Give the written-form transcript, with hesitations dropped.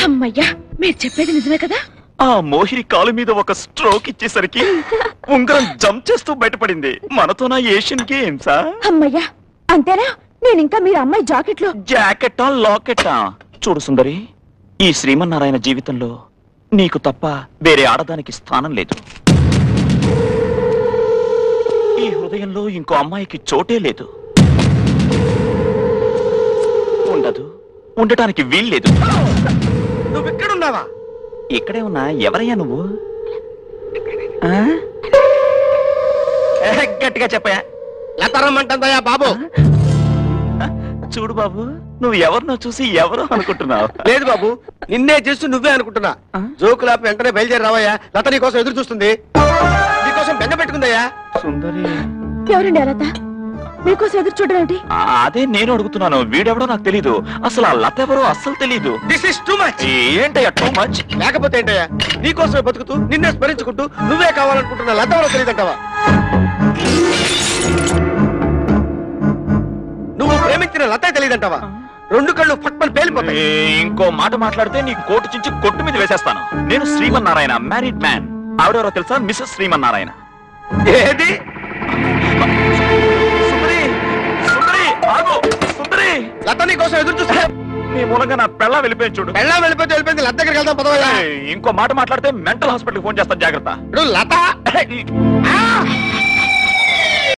అమ్మయ్యా, మీరు చెప్పేది నిజమే కదా? ఆ మోహిని కాలు మీద ఒక స్ట్రోక్ ఇచ్చేసరికి ఉంగరం జంప్ చేస్తూ బయటపడింది. మనతోనా ఏషియన్ గేమ్సా? అమ్మయ్యా, అంతేనా? నేను ఇంకా మీరు అమ్మాయి జాకెట్లో జాకెట్టా లాకెట్టా? చూడు సుందరి, ఈ శ్రీమన్నారాయణ జీవితంలో నీకు తప్ప వేరే ఆడదానికి స్థానం లేదు. ఈ హృదయంలో ఇంకో అమ్మాయికి చోటే లేదు, ఉండదు, ఉండటానికి వీల్లేదు. నువ్వు ఇక్కడున్నావా? ఇక్కడే ఉన్నా. ఎవరయ్యా నువ్వు? గట్టిగా చెప్పయా. లతరమ్మంటుందయ్యా బాబు. చూడు బాబు, నువ్వు ఎవరినో చూసి ఎవరో అనుకుంటున్నావు. లేదు బాబు, నిన్నే చేస్తూ నువ్వే అనుకుంటున్నా. జోకులాపి వెంటనే బయలుదేరి రావయ్యా. లత నీ కోసం ఎదురు చూస్తుంది, నీకోసం బెంగ పెట్టుకుందయ్యా. సుందరి ఎవరండి లత? మీకోసం ఎదురు చూడడం ఏంటి? అదే నేను అడుగుతున్నాను. వీడెవడో నాకు తెలీదు. అసలు ఆ లత ఎవరో అస్సలు తెలీదు. This is too much. ఏంటయ్యా టూ మచ్? లేకపోతే ఏంటయ్యా, నీకోసమే బతుకుతూ నిన్నే స్మరించుకుంటూ నువ్వే కావాలనుకుంటున్నా లత ఎవరో తెలియదంటావా? నువ్వు ప్రేమించిన లతే తెలియదంటావా? రెండు కళ్ళు ఫట్మని పేలిపోతాయి. ఇంకో మాట మాట్లాడితే నీ కోటు చించి కొట్టు మీద వేసేస్తాను. నేను శ్రీమన్నారాయణ, మ్యారీడ్ మ్యాన్. ఆవిడెవరో తెలుసా? మిస్సెస్ శ్రీమన్నారాయణ. ఏది? సుందరి, సుందరి ఆగు. సుందరి, లత నీ కోసం ఎదురు చూస్తా. నీ మూలంగా నా పెళ్ళ వెళ్ళిపోయింది చూడు. పెళ్ళా వెళ్ళిపోయింది. లత దగ్గరికి వెళ్దాం పదవయ్యా. ఇంకో మాట మాట్లాడితే మెంటల్ హాస్పిటల్ ఫోన్ చేస్తాను, జాగ్రత్త. ఇప్పుడు లత